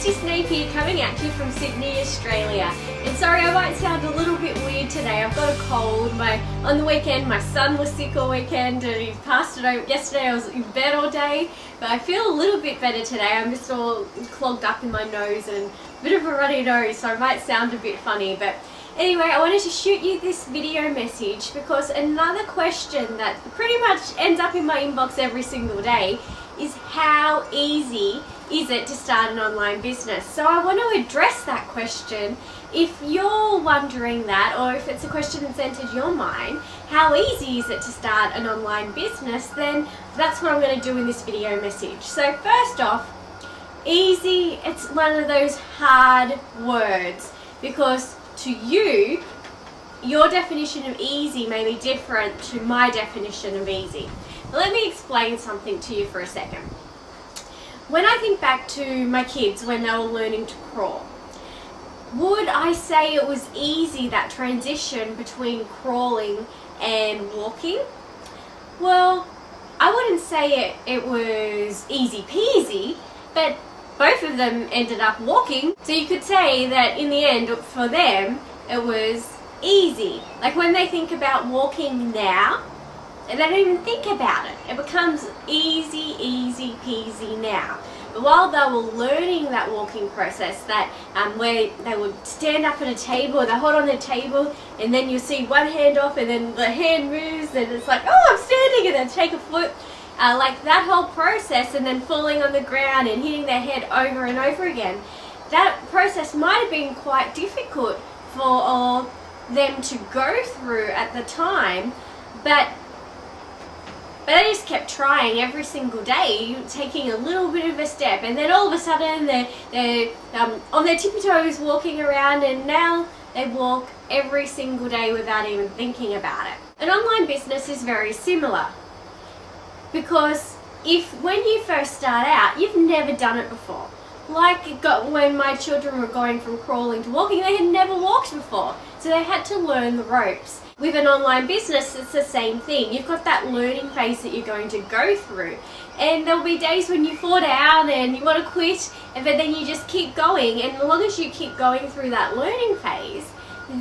Christy Snape here, coming at you from Sydney, Australia. And sorry, I might sound a little bit weird today. I've got a cold. On the weekend, my son was sick all weekend and he passed it over. Yesterday I was in bed all day, but I feel a little bit better today. I'm just all clogged up in my nose and a bit of a runny nose, so I might sound a bit funny. But anyway, I wanted to shoot you this video message because another question that pretty much ends up in my inbox every single day is how easy is it to start an online business? So I want to address that question. If you're wondering that, or if it's a question that's entered your mind, how easy is it to start an online business, then that's what I'm going to do in this video message. So first off, easy, it's one of those hard words because to you, your definition of easy may be different to my definition of easy. Let me explain something to you for a second. When I think back to my kids when they were learning to crawl, would I say it was easy, that transition between crawling and walking? Well, I wouldn't say it was easy peasy, but both of them ended up walking. So you could say that in the end, for them, it was easy. Like when they think about walking now, they don't even think about it. It becomes easy peasy now. But while they were learning that walking process, that where they would stand up at a table, they hold on the table, and then you see one hand off, and then the hand moves, and it's like, oh, I'm standing, and then take a foot. Like that whole process, and then falling on the ground and hitting their head over and over again. That process might have been quite difficult for them to go through at the time, but they just kept trying every single day, taking a little bit of a step, and then all of a sudden they're on their tippy toes walking around, and now they walk every single day without even thinking about it. An online business is very similar because when you first start out, you've never done it before. Like when my children were going from crawling to walking, they had never walked before, so they had to learn the ropes. With an online business, it's the same thing. You've got that learning phase that you're going to go through. And there'll be days when you fall down and you want to quit, but then you just keep going. And as long as you keep going through that learning phase,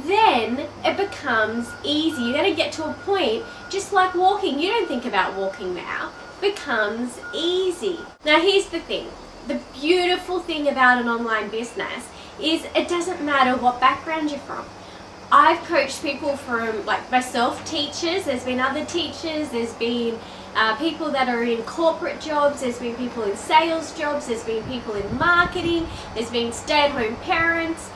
then it becomes easy. You're going to get to a point, just like walking. You don't think about walking now. It becomes easy. Now here's the thing. The beautiful thing about an online business is it doesn't matter what background you're from. I've coached people from, like myself, teachers, there's been other teachers, there's been people that are in corporate jobs, there's been people in sales jobs, there's been people in marketing, there's been stay-at-home parents,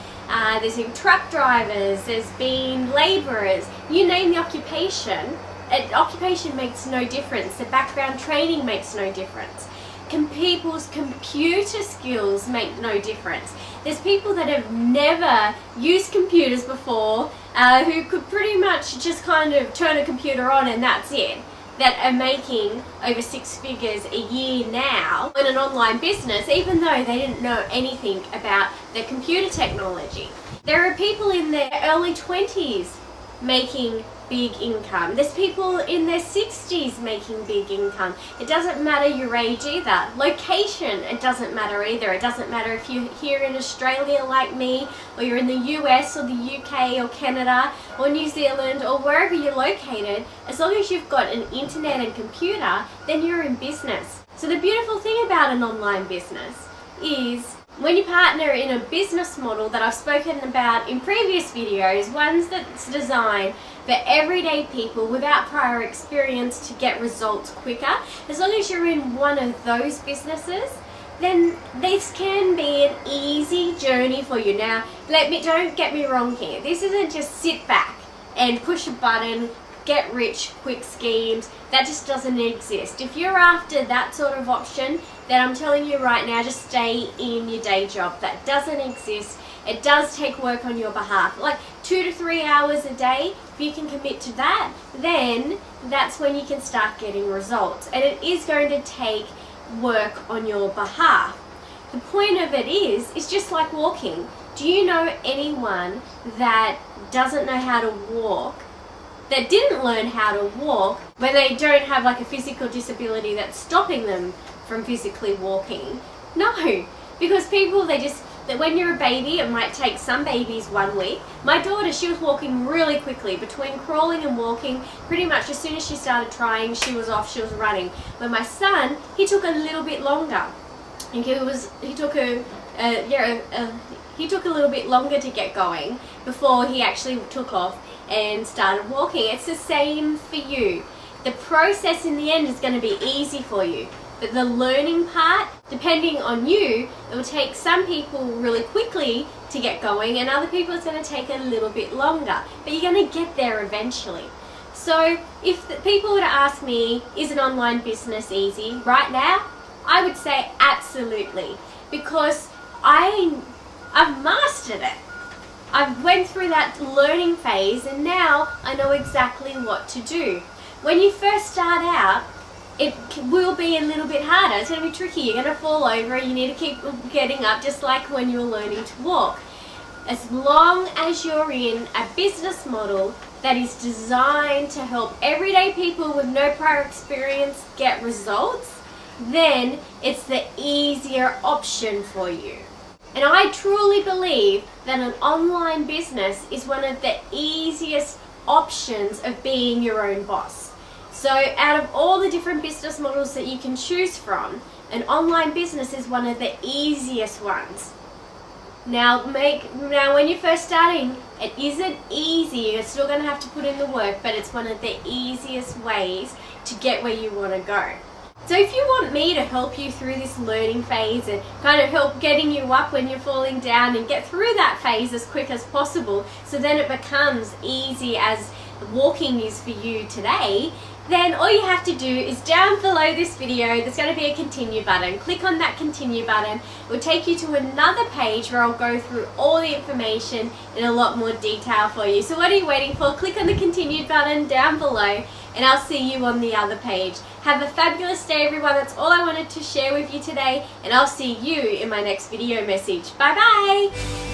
there's been truck drivers, there's been labourers. You name the occupation, occupation makes no difference, the background training makes no difference. People's computer skills make no difference. There's people that have never used computers before who could pretty much just kind of turn a computer on and that's it, that are making over 6 figures a year now in an online business, even though they didn't know anything about their computer technology. There are people in their early 20s making big income. There's people in their 60s making big income. It doesn't matter your age either. Location, it doesn't matter either. It doesn't matter if you're here in Australia like me, or you're in the US or the UK or Canada or New Zealand or wherever you're located. As long as you've got an internet and computer, then you're in business. So the beautiful thing about an online business is when you partner in a business model that I've spoken about in previous videos, ones that's designed for everyday people without prior experience to get results quicker, as long as you're in one of those businesses, then this can be an easy journey for you. Now, don't get me wrong here. This isn't just sit back and push a button, get rich quick schemes. That just doesn't exist. If you're after that sort of option, then I'm telling you right now, just stay in your day job. That doesn't exist. It does take work on your behalf, like 2 to 3 hours a day. If you can commit to that, then that's when you can start getting results. And it is going to take work on your behalf. The point of it is just like walking. Do you know anyone that doesn't know how to walk, that didn't learn how to walk when they don't have like a physical disability that's stopping them from physically walking? No, Because people, that when you're a baby, it might take some babies 1 week. My daughter, she was walking really quickly. Between crawling and walking, pretty much as soon as she started trying, she was off, she was running. But my son, he took a little bit longer. And he took a little bit longer to get going before he actually took off and started walking. It's the same for you. The process in the end is going to be easy for you. But the learning part, depending on you, it will take some people really quickly to get going, and other people it's going to take a little bit longer. But you're going to get there eventually. So if people were to ask me, is an online business easy? Right now, I would say absolutely. Because I've mastered it. I went through that learning phase, and now I know exactly what to do. When you first start out, it will be a little bit harder. It's going to be tricky. You're going to fall over. You need to keep getting up, just like when you're learning to walk. As long as you're in a business model that is designed to help everyday people with no prior experience get results, then it's the easier option for you. And I truly believe that an online business is one of the easiest options of being your own boss. So out of all the different business models that you can choose from, an online business is one of the easiest ones. Now when you're first starting, it isn't easy. You're still going to have to put in the work, but it's one of the easiest ways to get where you want to go. So if you want me to help you through this learning phase and kind of help getting you up when you're falling down and get through that phase as quick as possible, so then it becomes easy as walking is for you today, then all you have to do is down below this video, there's going to be a continue button. Click on that continue button. It will take you to another page where I'll go through all the information in a lot more detail for you. So what are you waiting for? Click on the continue button down below, and I'll see you on the other page. Have a fabulous day, everyone. That's all I wanted to share with you today, and I'll see you in my next video message. Bye bye.